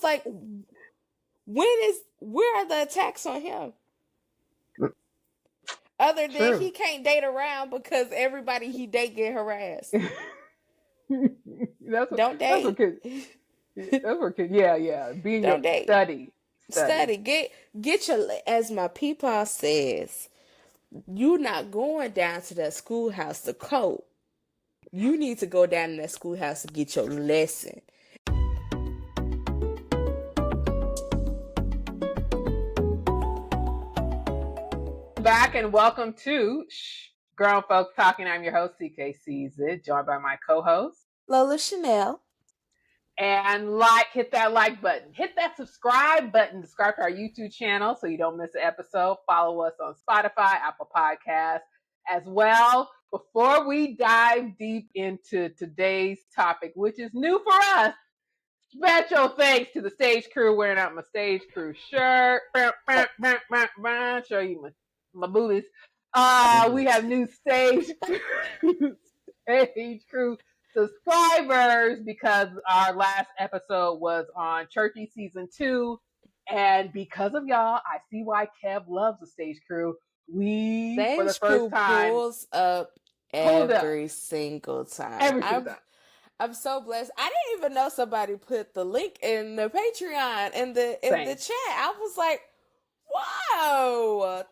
like, where are the attacks on him? Other than he can't date around because everybody he date get harassed. Don't date. That's what kids. Yeah. Being Don't date. Study. Get your, as my peepaw says, you not going down to that schoolhouse to cope. You need to go down to that schoolhouse to get your lesson. Back and welcome to Shh-Grown Folks Talking. I'm your host, CK Season, joined by my co-host, Lola Chanel. And hit that like button. Hit that subscribe button. Subscribe to our YouTube channel so you don't miss an episode. Follow us on Spotify, Apple Podcasts as well. Before we dive deep into today's topic, which is new for us, special thanks to the stage crew wearing out my stage crew shirt. Show you my booties. We have new stage crew subscribers because our last episode was on Churchy Season 2. And because of y'all, I see why Kev loves the stage crew. For the first time, pulls up every single time. I'm so blessed. I didn't even know somebody put the link in the Patreon in the chat. I was like, whoa.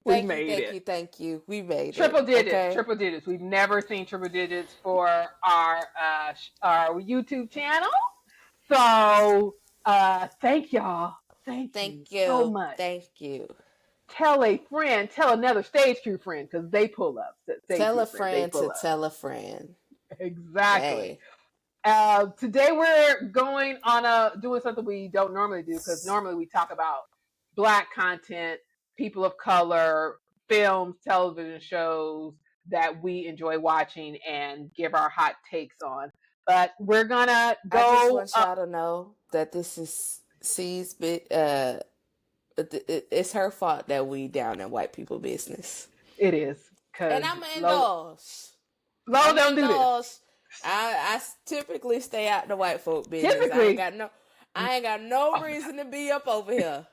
Thank you. We made triple digits. We've never seen triple digits for our YouTube channel. So thank y'all. Thank you so much. Thank you. Tell a friend, tell another stage crew friend, because they pull up. Tell a friend to tell a friend. Exactly. Hey. Today we're going on doing something we don't normally do, because normally we talk about Black content, people of color, films, television shows that we enjoy watching and give our hot takes on. But we're gonna go. I just want y'all to know that this is C's bit. It's her fault that we down in white people business. It is, and I'm indulge. Low don't do this. I typically stay out the white folk business. I ain't got no reason to be up over here.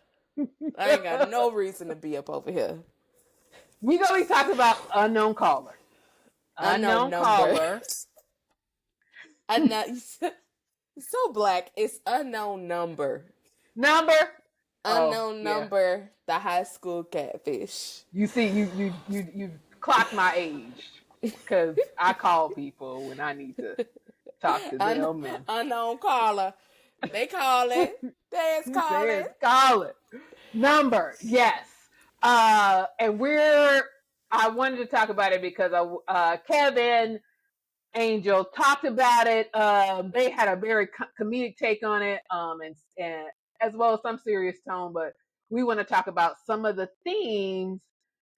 I ain't got no reason to be up over here. We gonna be talking about unknown caller. Unknown caller. So Black. It's unknown number. Unknown number. The High School Catfish. You see, you clocked my age because I call people when I need to talk to them. Unknown caller. They call it. They call it. Number, yes. And I wanted to talk about it because Kevin Angel talked about it. They had a very comedic take on it, and as well as some serious tone, but we want to talk about some of the themes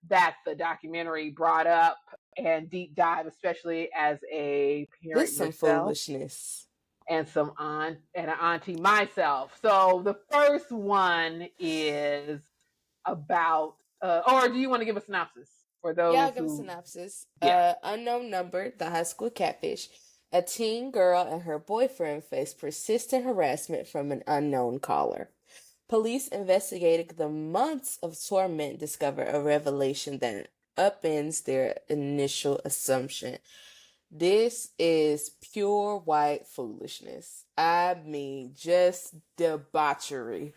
that the documentary brought up and deep dive, especially as a parent. There's some foolishness. And an auntie myself. So the first one is about, or do you want to give a synopsis for those? Yeah, I'll give a synopsis. Unknown number, the High School Catfish. A teen girl and her boyfriend face persistent harassment from an unknown caller. Police investigating the months of torment discover a revelation that upends their initial assumption. This is pure white foolishness. I mean, just debauchery.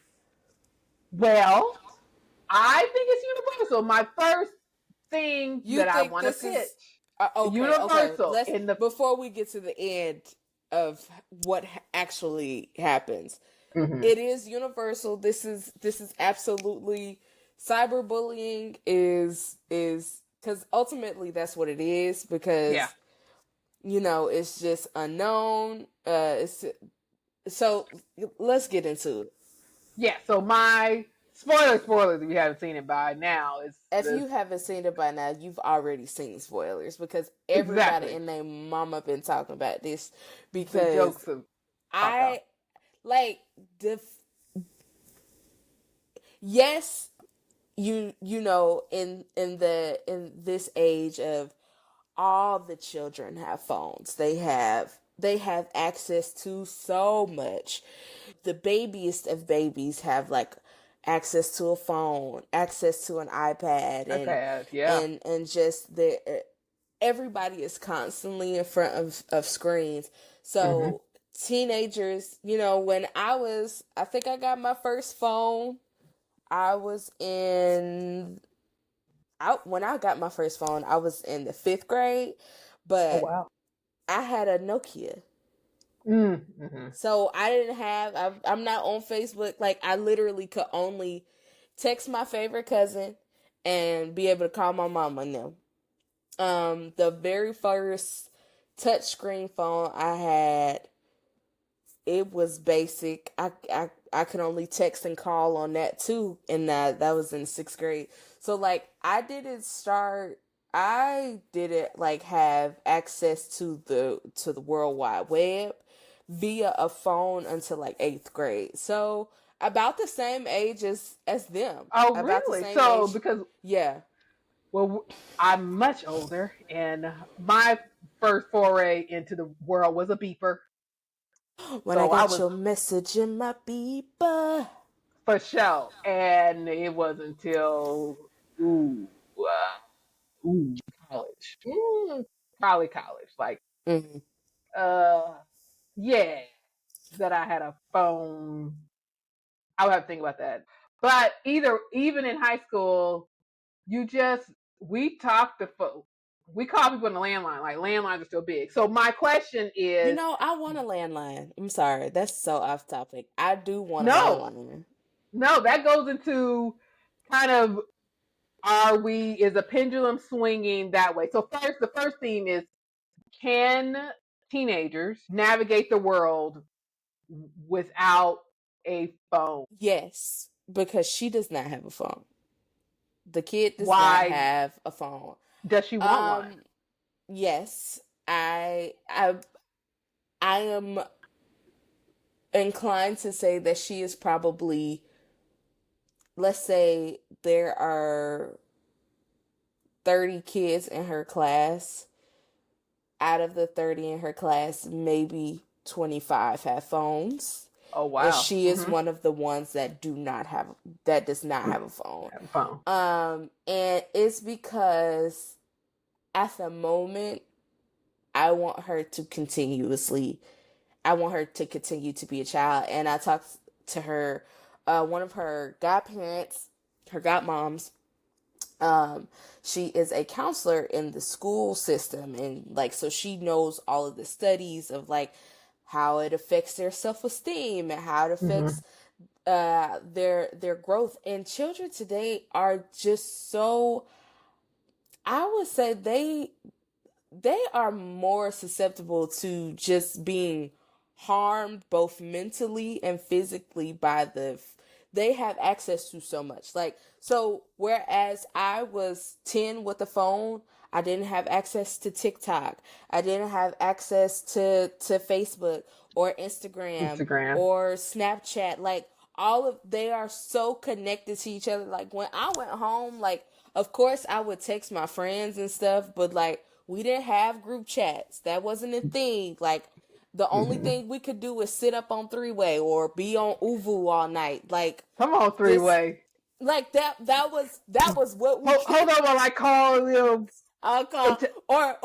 Well, I think it's universal. My first thing I want to pitch. Universal. Okay. Before we get to the end of what actually happens, it is universal. This is absolutely cyberbullying is because ultimately that's what it is, because it's just unknown. So let's get into it. Yeah. So my spoilers, if you haven't seen it by now, you haven't seen it by now, you've already seen spoilers, because everybody and their mama been talking about this, because the jokes of yes, in this age of all the children have phones. They have they have access to so much. The babiest of babies have like access to a phone, access to an iPad, iPad, yeah. and just the everybody is constantly in front of screens. Mm-hmm. So teenagers, when I think I got my first phone. I was in when I got my first phone, I was in the 5th grade, Oh, but wow. I had a Nokia. Mm-hmm. So I didn't have, I'm not on Facebook. Like, I literally could only text my favorite cousin and be able to call my mom and them. The very first touchscreen phone I had, it was basic. I could only text and call on that too, and that was in 6th grade. So like I didn't like have access to the World Wide Web via a phone until like 8th grade. So about the same age as them. Oh, About the really? same So, age. because, Yeah. well, I'm much older, and my first foray into the world was a beeper. When I So I got was your message in my beeper. for sure, and it was until ooh, ooh, college, probably college, like Mm-hmm. uh, yeah, that I had a phone. I would have to think about that. But even in high school, you just we talked to folks. We call people on the landline. Like landlines are still big. So my question is, I want a landline. I'm sorry, that's so off topic. I do want a no, landline. no, that goes into kind of is a pendulum swinging that way. So the first theme is, can teenagers navigate the world without a phone? Yes, because she does not have a phone. The kid does not Why have a phone. does she want one? Um, yes, I am inclined to say that she is probably, let's say there are 30 kids in her class. Out of the 30 in her class, maybe 25 have phones. Oh, And wow. she is one of the ones that does not have a phone. Have a phone. And it's because at the moment, I want her to continue to be a child. And I talked to her, one of her godparents, her godmoms. She is a counselor in the school system, and like, so she knows all of the studies of like how it affects their self-esteem and how it affects their growth. And children today are just so, I would say they are more susceptible to just being harmed both mentally and physically by they have access to so much. Like, so whereas I was 10 with a phone, I didn't have access to TikTok. I didn't have access to Facebook or Instagram Instagram. or Snapchat. Like, they are so connected to each other. Like, when I went home, like, of course I would text my friends and stuff, but like, we didn't have group chats. That wasn't a thing. Like, the only thing we could do was sit up on three-way or be on Uvu all night. Like, Come on, this, three-way. like that was what we Hold on while I call you. I'll call, or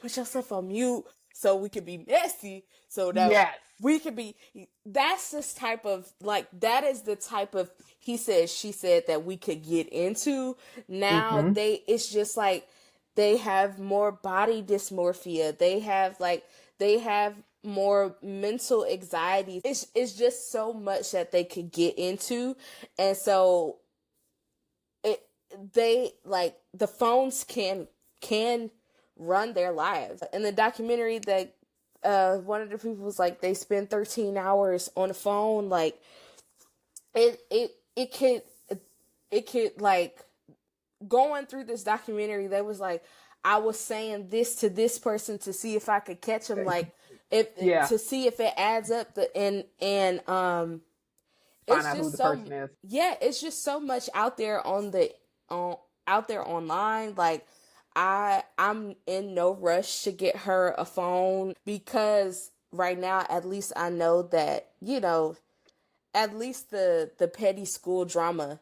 put yourself on mute so we could be messy, so that Yes. we could be. That's this type of, like, that is the type of he said she said that we could get into. Now it's just like they have more body dysmorphia. They have more mental anxiety. It's just so much that they could get into, and so they like the phones can run their lives. In the documentary, that one of the people was like, they spend 13 hours on the phone. Like, it could like, going through this documentary, they was like, I was saying this to this person to see if I could catch him, like, to see if it adds up. Find It's out who just the so, person is. yeah, it's just so much out there out there online. Like, I'm in no rush to get her a phone because right now at least I know that, at least the petty school drama,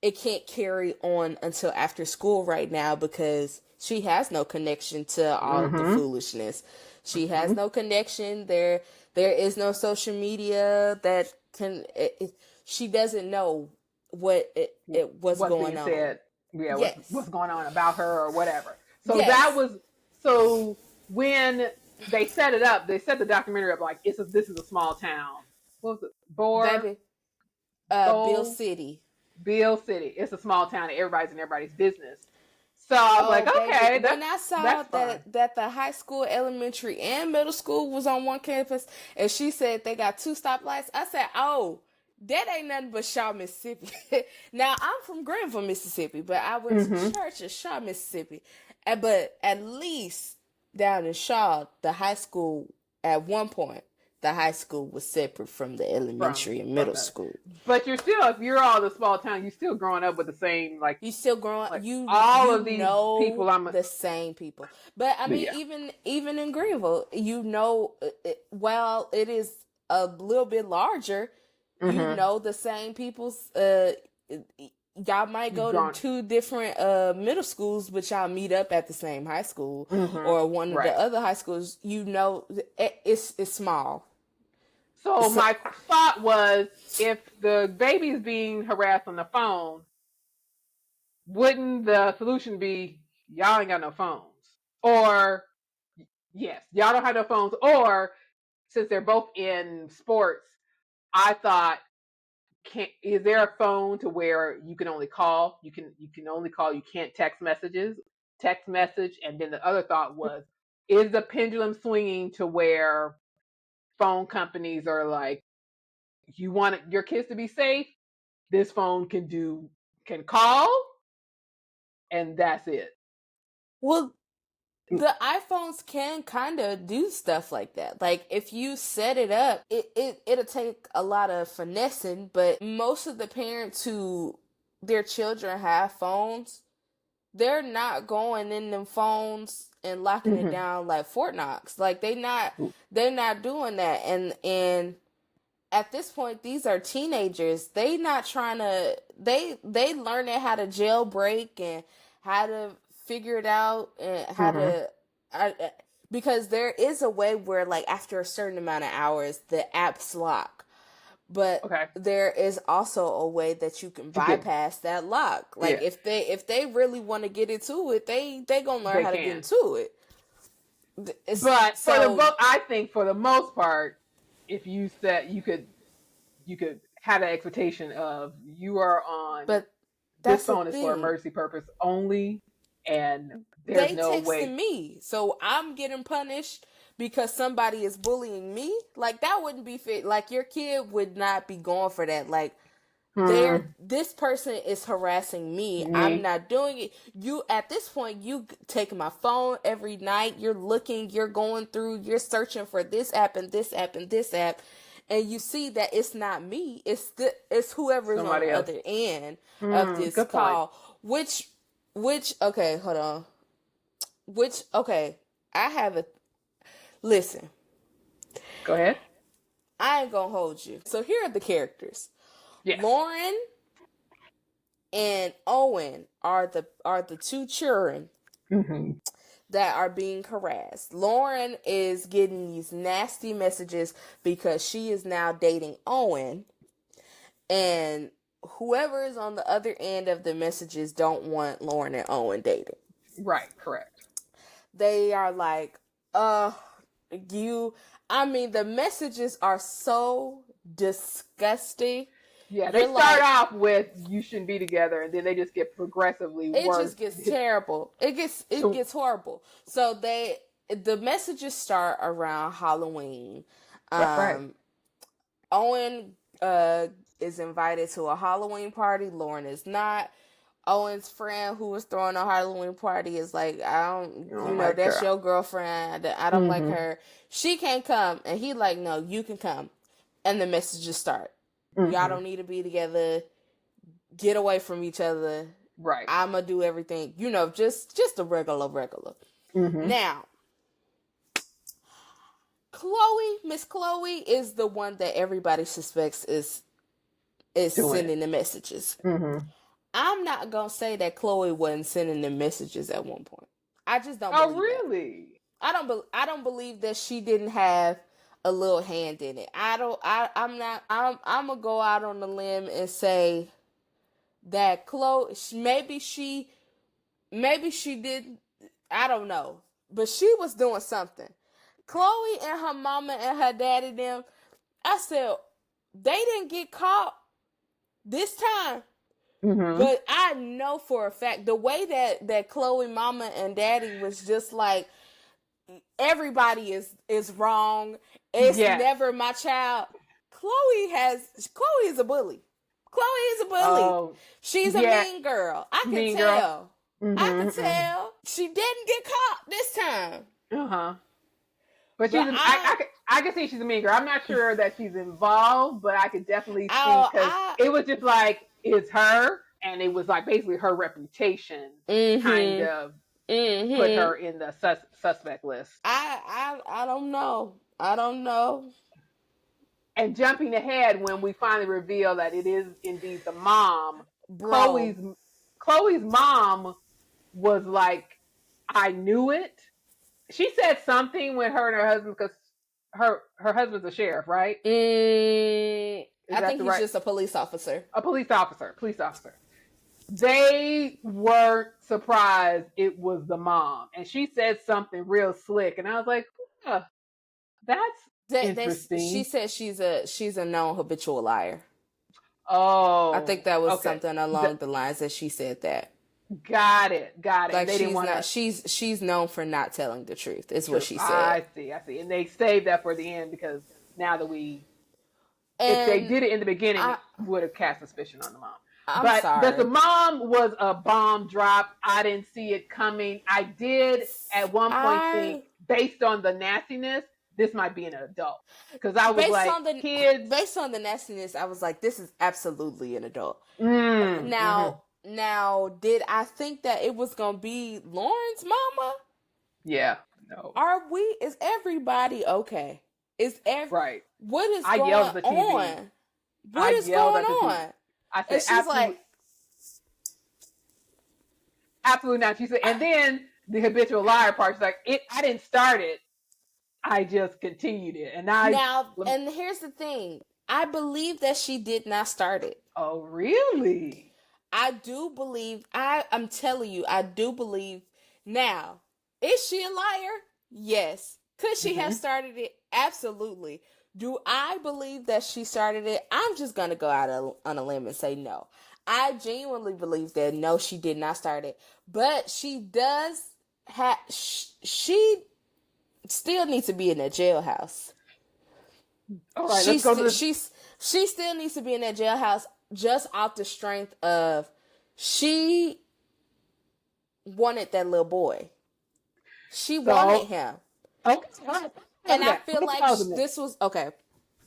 it can't carry on until after school right now because she has no connection to all of the Mm-hmm. foolishness. She has Mm-hmm. no connection there is no social media that can she doesn't know what's What's going being on. said, yeah, what's Yes. going on about her or whatever. So that Yes. was so when they set it up, they set the documentary up like this is a small town. What was it? Baby, Bill Bo City. Bill City. It's a small town and everybody's in everybody's business. So I was Oh, like, baby, okay, when I saw that's fun. that the high school, elementary, and middle school was on one campus, and she said they got 2 stoplights, I said, "Oh, that ain't nothing but Shaw, Mississippi." Now I'm from Greenville, Mississippi, but I went to Mm-hmm. church in Shaw, Mississippi, but at least down in Shaw, the high school at one point, the high school was separate from the elementary and From middle the, school. but you're still, if you're all the small town, you're still growing up with the same You still growing, like you all you of these know people. the same people, but I mean, Yeah. even in Greenville, while it is a little bit larger, you Mm-hmm. know the same people's. Y'all might You've go to gone. 2 different middle schools, but y'all meet up at the same high school Mm-hmm. or one of the Right. other high schools. It's small. So So, my thought was, if the baby is being harassed on the phone, wouldn't the solution be y'all ain't got no phones? Or yes, y'all don't have no phones. Or since they're both in sports, I thought, is there a phone to where you can only call? You can only call. You can't text message. And then the other thought was, is the pendulum swinging to where phone companies are like, you want your kids to be safe? This phone can call, and that's it. well, the iPhones can kind of do stuff like that. Like if you set it up, it'll take a lot of finessing, but most of the parents who their children have phones, they're not going in them phones and locking it Mm-hmm. down like Fort Knox. Like they're not doing that. And at this point these are teenagers. They not trying to they learning how to jailbreak and how to figure it out and how Mm-hmm. to because there is a way where like after a certain amount of hours the apps lock, but Okay. there is also a way that you can To get, bypass that lock. Like yeah, if they really want to get into it, they gonna learn they how to get can. into it. But for the So, book, I think for the most part, if you said you could have an expectation of, you are on, but this that's the phone is for thing. emergency purpose only, and there's They no texting way. me, so I'm getting punished because somebody is bullying me. Like that wouldn't be fit. Like your kid would not be going for that. Like Hmm. this person is harassing me. I'm Me. not doing it. You at this point, you taking my phone every night. You're looking. You're going through. You're searching for this app and this app and this app, and you see that it's not me. It's whoever's on the Somebody else. other end of Hmm. this Good point. call. Which okay, hold on. Which okay, I have a listen. Go ahead. I ain't gonna hold you. So here are the characters. Yes. Lauren and Owen are the 2 children Mm-hmm. that are being harassed. Lauren is getting these nasty messages because she is now dating Owen, and whoever is on the other end of the messages don't want Lauren and Owen dating. Right. Correct. They are like, uh, you. I mean, the messages are so disgusting. Yeah, they You're start like, off with, you shouldn't be together, and then they just get progressively it worse. just gets terrible. It So, gets horrible. So the messages start around Halloween. that's right. Um, Owen is invited to a Halloween party. Lauren is not. Owen's friend who was throwing a Halloween party is like, I don't, I don't like that's her. your girlfriend. I don't like Mm-hmm. her. She can't come. And he like, no, you can come. And the messages start. Y'all Mm-hmm. don't need to be together. Get away from each other. Right. I'm gonna do everything, just a regular. Mm-hmm. Now, Miss Chloe is the one that everybody suspects is sending the messages. Mm-hmm. I'm not gonna say that Chloe wasn't sending the messages at one point. I just don't Oh, believe really? that. I don't believe that she didn't have a little hand in it. I'm gonna go out on the limb and say that Chloe, maybe she did, I don't know, but she was doing something. Chloe and her mama and her daddy, them, I said, they didn't get caught this time. Mm-hmm. But I know for a fact the way that Chloe mama and daddy was just like, everybody is wrong. It's never my child. Chloe is a bully. Chloe is a bully. Oh, She's a mean girl. I can mean tell. Girl. Mm-hmm, I can tell. She didn't get caught this time. Uh-huh. But I can see she's a mean girl. I'm not sure that she's involved, but I could definitely see, because it was just like, it's her, and it was like basically her reputation kind of put her in the suspect list. I don't know. I don't know. And jumping ahead, when we finally reveal that it is indeed the mom, Chloe's mom was like, I knew it. She said something when her and her husband, because her husband's a sheriff, right? I think he's just a police officer. A police officer. They weren't surprised it was the mom. And she said something real slick. And I was like, that's interesting. She said she's a known habitual liar. Oh. I think that was something along the lines that she said that. Got it. Like, they didn't want to. She's known for not telling the truth, is what she said. I see. And they saved that for the end, because now that if they did it in the beginning, it would have cast suspicion on the mom. I'm sorry. That the mom was a bomb drop, I didn't see it coming. I did at one point think, based on the nastiness, this might be an adult. Because I was kids. Based on the nastiness, I was like, this is absolutely an adult. Now, did I think that it was going to be Lauren's mama? Yeah, no. Is everybody okay? Right. What is going on? What is going on? I said, she's like, absolutely not. She said, and then the habitual liar part, she's like, I didn't start it. I just continued it. And and here's the thing. I believe that she did not start it. Oh, really? I do believe, I'm telling you, I do believe. Now, is she a liar? Yes. Could she have started it? Absolutely. Do I believe that she started it? I'm just going to go out on a limb and say no. I genuinely believe that no, she did not start it. But she does she still needs to be in that jailhouse. All right, let's go to she still needs to be in that jailhouse, just off the strength of she wanted that little boy. She wanted him. Okay. And I feel like this was okay.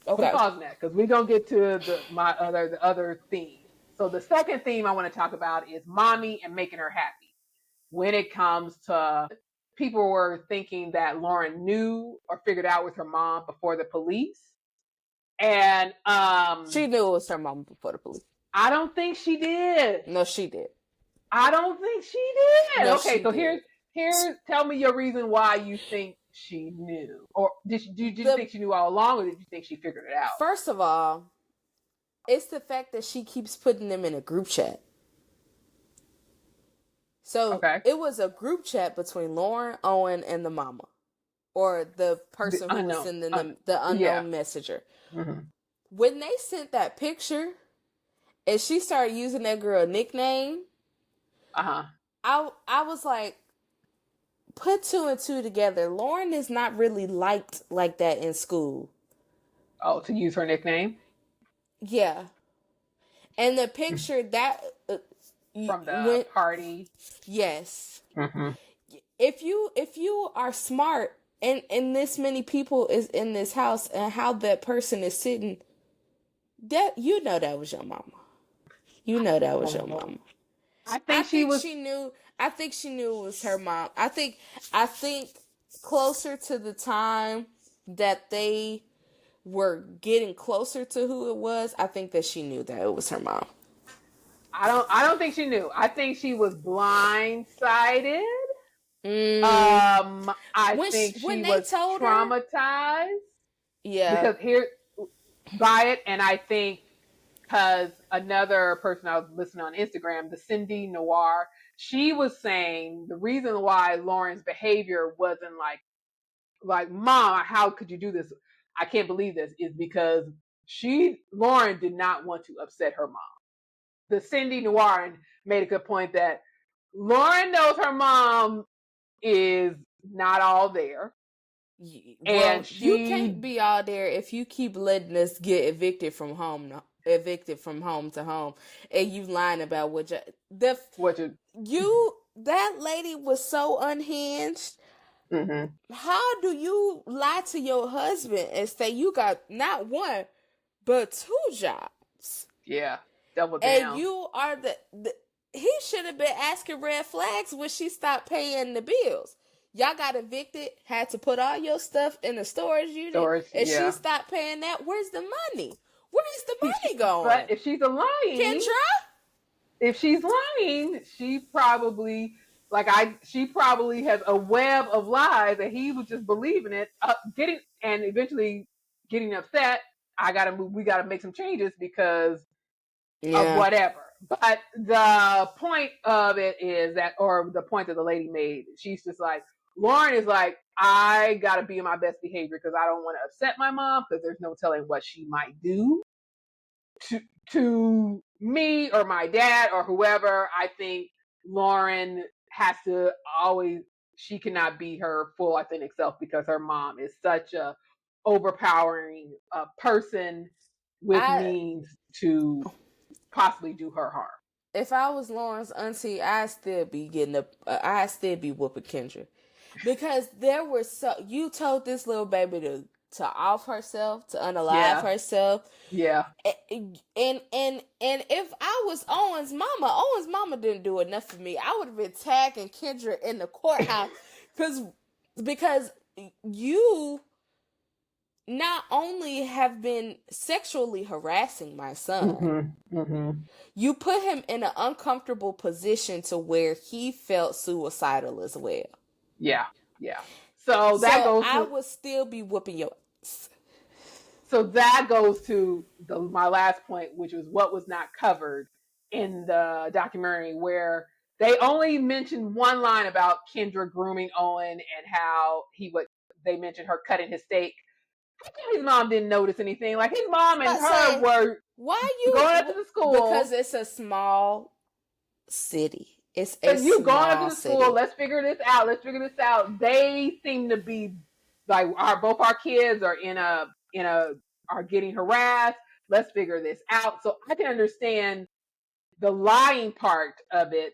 Okay. Pause on that, because we're gonna get to the other theme. So the second theme I want to talk about is mommy and making her happy. When it comes to, people were thinking that Lauren knew or figured out with her mom before the police, and she knew it was her mom before the police. I don't think she did. No, she did. I don't think she did. No, okay, so here's tell me your reason why you think she knew. Or did you think she knew all along, or did you think she figured it out? First of all, it's the fact that she keeps putting them in a group chat. So it was a group chat between Lauren, Owen, and the mama. Or the person who was sending them, the unknown messenger. Mm-hmm. When they sent that picture, and she started using that girl nickname, I was like, put two and two together. Lauren is not really liked like that in school. Oh, to use her nickname? Yeah. And the picture that from the party. Yes. Mm-hmm. If you are smart and this many people is in this house and how that person is sitting, that that was your mama. You know that was your mama. I I think she think was. she knew. I think she knew it was her mom. I think. Closer to the time that they were getting closer to who it was, I think that she knew that it was her mom. I don't think she knew. I think she was blindsided. Mm, I think when she they was told her, traumatized yeah, because here by it, and I think because another person I was listening on Instagram, the Cindy Noir, she was saying the reason why Lauren's behavior wasn't like mom, how could you do this? I can't believe this, is because Lauren did not want to upset her mom. The Cindy Noir made a good point that Lauren knows her mom is not all there. And well, you she can't be all there if you keep letting us get evicted from home to home, and you lying about what what you that lady was so unhinged. mm-hmm. How do you lie to your husband and say you got not one but two jobs? Yeah, double And down. you are the he should have been asking red flags when she stopped paying the bills. Y'all got evicted, had to put all your stuff in the storage unit, Storage, and she yeah. stopped paying that. Where's the money? Where's the money But going? Kendra? if she's lying, she probably has a web of lies that he was just believing it, getting and eventually getting upset. I gotta move. We gotta make some changes because of Yeah. whatever. But the point of it is that, or the point that the lady made, she's just like, Lauren is like, I gotta be in my best behavior because I don't want to upset my mom because there's no telling what she might do to me or my dad or whoever. I think Lauren has to always, she cannot be her full authentic self because her mom is such a overpowering person with I means to possibly do her harm. If I was Lauren's auntie, I'd still be I'd still be whooping Kendra, because there were you told this little baby to off herself, to unalive Yeah, herself, yeah. and if I was Owen's mama didn't do enough for me. I would have been tagging Kendra in the courthouse, because you not only have been sexually harassing my son, Mm-hmm, mm-hmm. you put him in an uncomfortable position to where he felt suicidal as well. Yeah, yeah. So that So goes I to would still be whooping your ass. my last point, which was what was not covered in the documentary, where they only mentioned one line about Kendra grooming Owen and how they mentioned her cutting his steak. His mom didn't notice anything. Like his mom and But her say, were why going up to the because school. it's a small city. It's a And you going up to small the school, city. let's figure this out. Let's figure this out. They seem to be like both our kids are are getting harassed. Let's figure this out. So I can understand the lying part of it.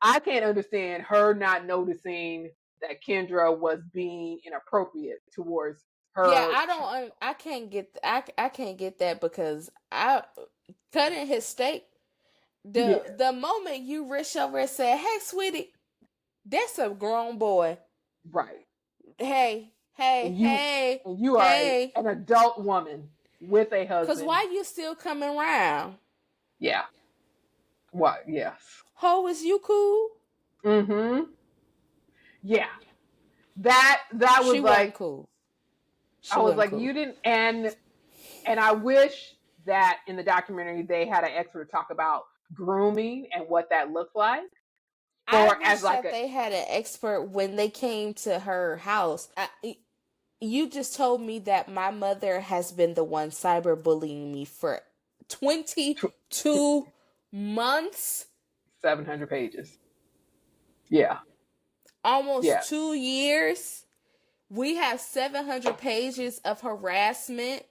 I can't understand her not noticing that Kendra was being inappropriate towards Yeah, her. I can't get I can't get that, because I cutting his steak. Yeah, The moment you reach over and say, "Hey, sweetie," that's a grown boy. right. Hey, And hey, you hey, and you are hey. an adult woman with a Cause husband. why you still coming around? Yeah. What? Yes. Ho, is you cool? Mm-hmm. Yeah. That She was wasn't like, cool. She I was wasn't like, cool. you didn't. And I wish that in the documentary they had an expert talk about grooming and what that looked like, I or as wish like that a they had an expert when they came to her house. You just told me that my mother has been the one cyberbullying me for 22 months, 700 pages. Yeah. almost Yeah. 2 years. We have 700 pages of harassment,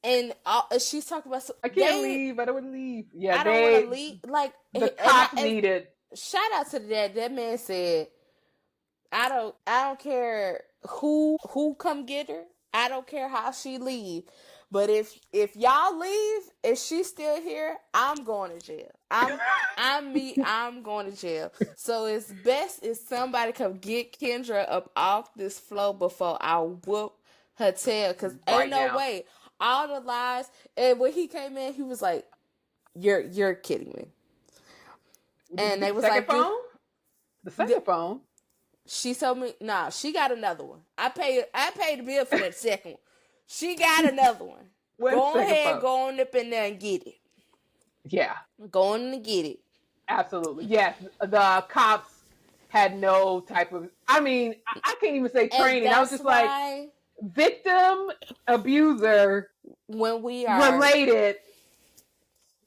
and she's talking about I can't leave. I don't want to leave. Yeah. I don't want to leave. Like, The cops and needed. shout out to that. That man said, I don't care who come get her. I don't care how she leave, But if y'all leave and she's still here, I'm going to jail. I'm going to jail. So it's best if somebody come get Kendra up off this floor before I whoop her tail. Cause ain't no way. All the lies. And when he came in, he was like, "You're kidding me." And they was like, phone? The second phone. She told me, nah, she got another one. I paid the bill for that second one. She got another one. Go ahead, go on up in there and get it. Yeah. Go on and get it. Absolutely. Yes. The cops had no type of, I mean, I can't even say training. I was just like, victim, abuser, when we are related.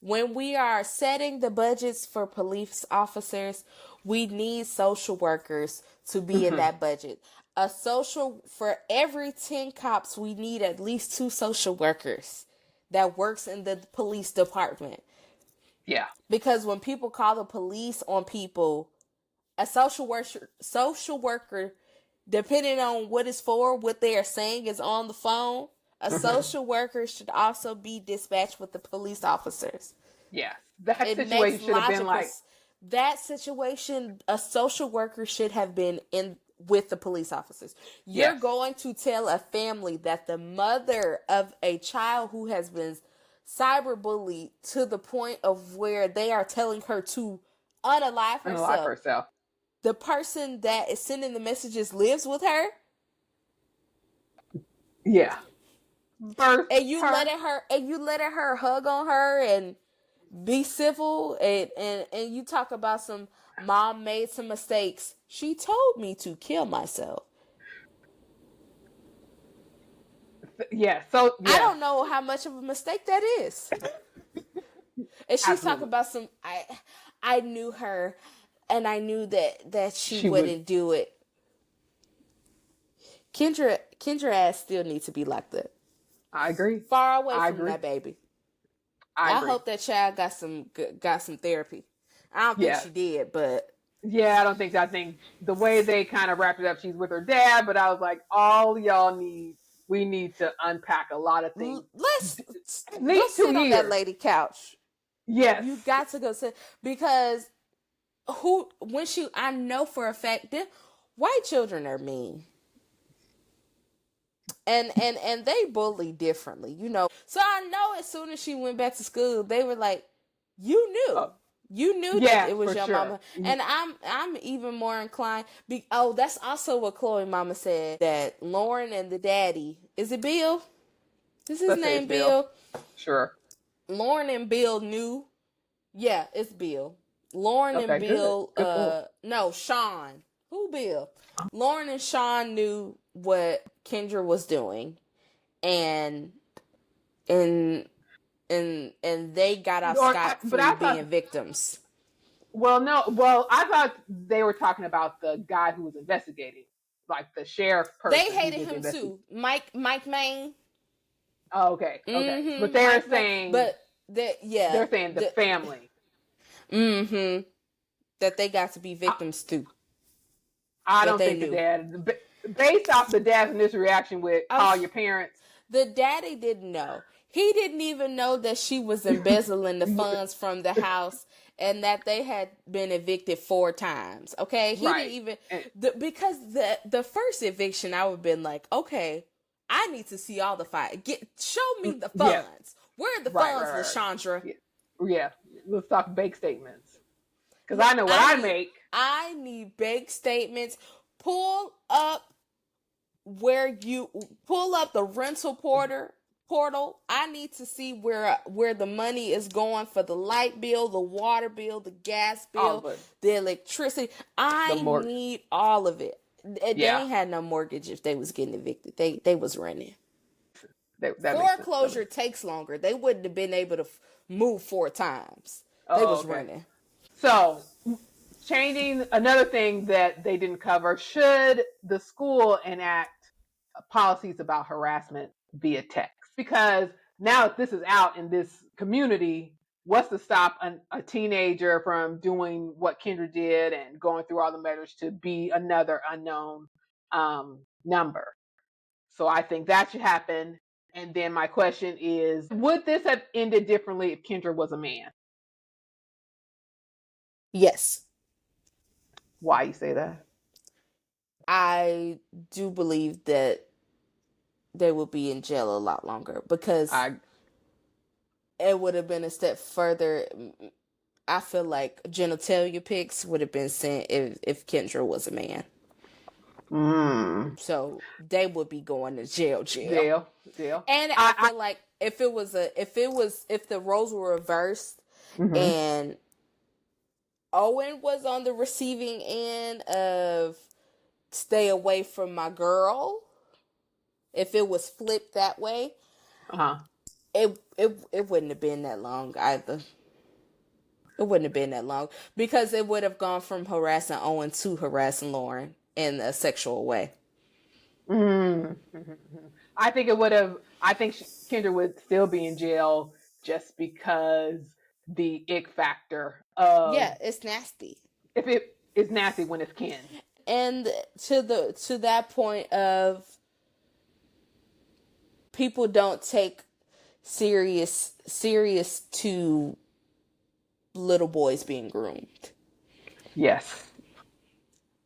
When we are setting the budgets for police officers, we need social workers to be in that budget. For every 10 cops, we need at least 2 social workers that works in the police department. Yeah. Because when people call the police on people, a social worker, depending on what it's for, what they are saying is on the phone, a social worker should also be dispatched with the police officers. Yes. That situation should have been like... That situation, a social worker should have been in with the police officers. You're going to tell a family that the mother of a child who has been cyberbullied to the point of where they are telling her to unalive herself. The person that is sending the messages lives with her. Yeah. And you letting her hug on her and be civil, and you talk about some mom made some mistakes. She told me to kill myself. Yeah, so I don't know how much of a mistake that is. And she's talking about some I knew her and I knew that she wouldn't do it. Kendra ass still needs to be locked up. I agree. Far away from that baby. I hope that child got some therapy. I don't think she did, but yeah, I don't think so. I think the way they kind of wrapped it up, she's with her dad, but I was like, all y'all we need to unpack a lot of things. Let's go sit on that lady couch. Yes. You got to go sit, because I know for a fact that white children are mean. And they bully differently, So I know as soon as she went back to school, they were like, you knew that it was your mama. And I'm even more inclined. That's also what Chloe mama said, that Lauren and the daddy, is it Bill? Is his name Bill? Sure. Lauren and Bill knew. Yeah, it's Bill. Lauren and Bill, no, Sean. Who Bill? Lauren and Sean knew what Kendra was doing, and they got off scot-free being victims. Well, I thought they were talking about the guy who was investigating, like the sheriff person. They hated him too, Mike Main. Oh, okay. Mm-hmm. But they're saying, they're saying the family. Mm-hmm. That they got to be victims too. I don't think the dad, based off the dad's initial reaction with call your parents. The daddy didn't know. He didn't even know that she was embezzling the funds from the house and that they had been evicted 4 times. Okay? He didn't even... because the first eviction, I would have been like, okay, I need to see all the show me the funds. Yeah. Where are the funds, LaShandra? Yeah. Let's talk bank statements. Because I know what I make. I need bank statements. Pull up the rental portal. I need to see where the money is going for the light bill, the water bill, the gas bill, the electricity. I need all of it. They ain't had no mortgage if they was getting evicted. They was renting. Foreclosure takes longer. They wouldn't have been able to move 4 times. They was renting. So, changing another thing that they didn't cover, should the school enact policies about harassment via text? Because now if this is out in this community, what's to stop a teenager from doing what Kendra did and going through all the measures to be another unknown number? So I think that should happen. And then my question is, would this have ended differently if Kendra was a man? Yes. Why you say that? I do believe that they would be in jail a lot longer because it would have been a step further. I feel like genitalia pics would have been sent if Kendra was a man. So they would be going to jail. And I feel like if the roles were reversed and Owen was on the receiving end of stay away from my girl, if it was flipped that way, it wouldn't have been that long either. It wouldn't have been that long because it would have gone from harassing Owen to harassing Lauren in a sexual way. I think it would have. I think Kendra would still be in jail just because the ick factor of it's nasty. If it is nasty when it's kin, and to that point of people don't take serious to little boys being groomed. Yes.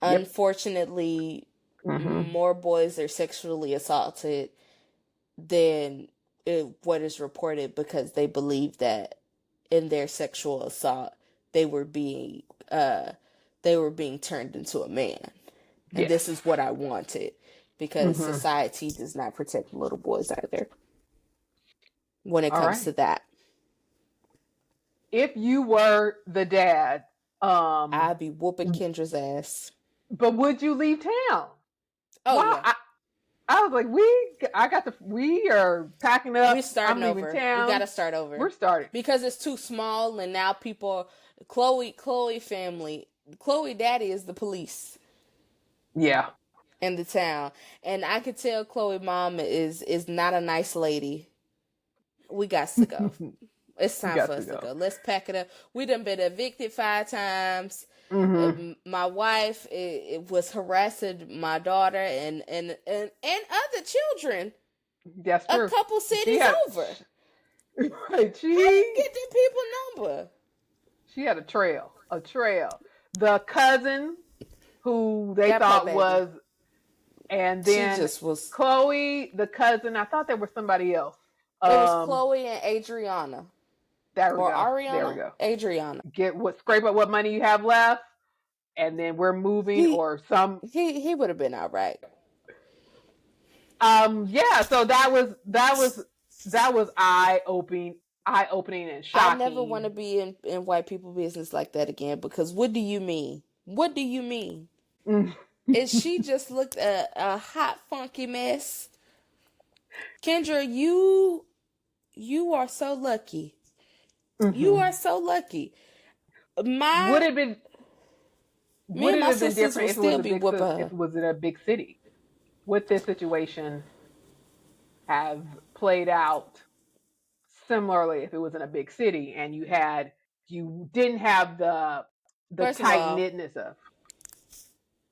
Unfortunately, more boys are sexually assaulted than what is reported because they believe that in their sexual assault they were being turned into a man. And this is what I wanted because society does not protect little boys either when it comes to that. If you were the dad, I'd be whooping Kendra's ass. But would you leave town? Yeah. I was like, we are packing up. We're starting over. Town. We gotta start over. We're starting. Because it's too small and now people, Chloe family, Chloe daddy is the police. Yeah. In the town. And I could tell Chloe mom is not a nice lady. We got to go. It's time for us to go. Let's pack it up. We done been evicted 5 times. My wife it was harassing my daughter and other children. That's true. A couple cities over. Right. How you get them people number? She had a trail. The cousin who they thought was, and then she just was Chloe, the cousin. I thought there was somebody else. It was Chloe and Adriana. There we go. Ariana? There we go. Adriana. Scrape up what money you have left, and then we're moving He would have been all right. Yeah. So that was eye opening and shocking. I never want to be in white people business like that again because what do you mean? What do you mean? And she just looked a hot funky mess. Kendra, you are so lucky. You are so lucky. Would it have been different if it was in a big city? Would this situation have played out similarly if it was in a big city and you didn't have the tight knitness of?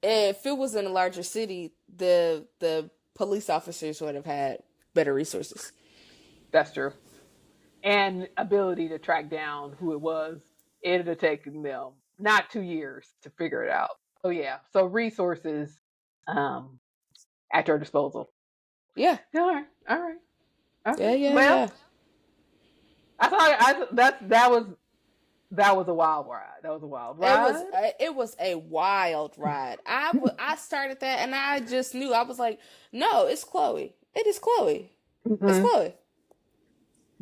If it was in a larger city, the police officers would have had better resources. That's true. And ability to track down who it was. It would have taken them not 2 years to figure it out. Oh yeah. So resources at your disposal. Yeah. All right. Okay. Yeah. Well, that was a wild ride. It was a wild ride. I started that and I just knew. I was like, no, it's Chloe. It is Chloe. It's Chloe.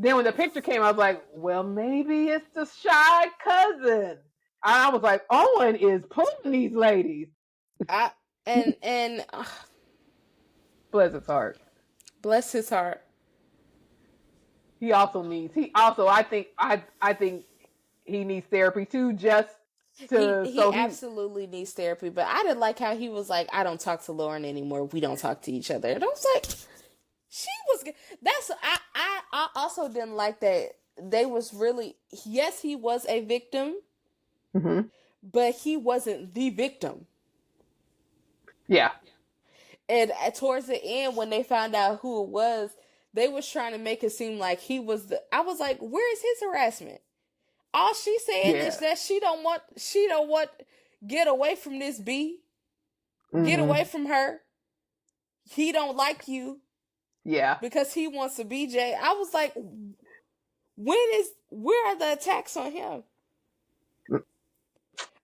Then when the picture came, I was like, well, maybe it's the shy cousin. I was like, Owen is pulling these ladies. And bless his heart. Bless his heart. I think he needs therapy too, just to he absolutely needs therapy. But I didn't like how he was like, I don't talk to Lauren anymore. We don't talk to each other. And I was like, I also didn't like that they was really, yes, he was a victim, but he wasn't the victim. Yeah. And towards the end, when they found out who it was, they was trying to make it seem like he was the. I was like, where is his harassment? All she saying is that she don't want get away from this B. Get away from her. He don't like you. Yeah. Because he wants a BJ. I was like, where are the attacks on him?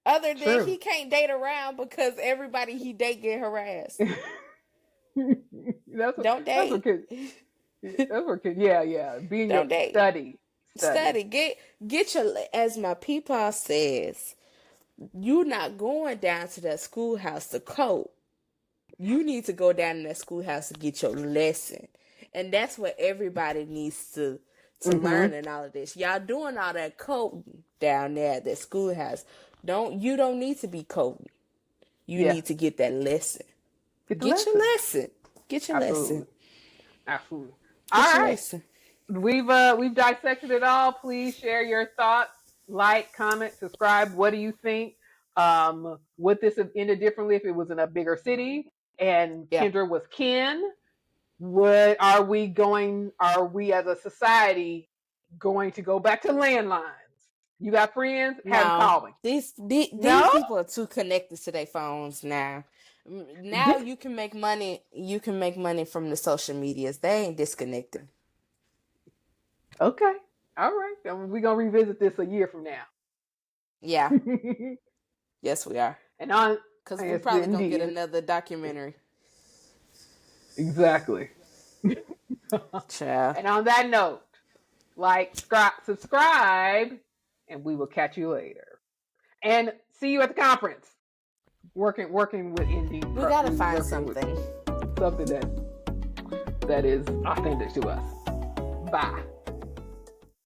Other than he can't date around because everybody he date get harassed. Don't date. That's what kids. Yeah. Don't date. Study. Get your, as my peepaw says, you not going down to that schoolhouse to cope. You need to go down to that schoolhouse to get your lesson. And that's what everybody needs to learn in all of this. Y'all doing all that coding down there at that schoolhouse. You don't need to be coding. You need to get that lesson. Get your lesson. Get your lesson. Absolutely. All right. Lesson. We've dissected it all. Please share your thoughts. Like, comment, subscribe. What do you think? Would this have ended differently if it was in a bigger city and Kendra was Ken? Are we as a society going to go back to landlines? You got friends? Have them call me. These people are too connected to their phones now. Now you can make money. You can make money from the social medias. They ain't disconnected. Okay. All right. Then we're gonna revisit this a year from now. Yeah. Yes, we are. And on because we're probably gonna get another documentary. Exactly. Child. And on that note, like, subscribe, and we will catch you later. And see you at the conference. Working with indie. We gotta find something that is authentic to us. Bye.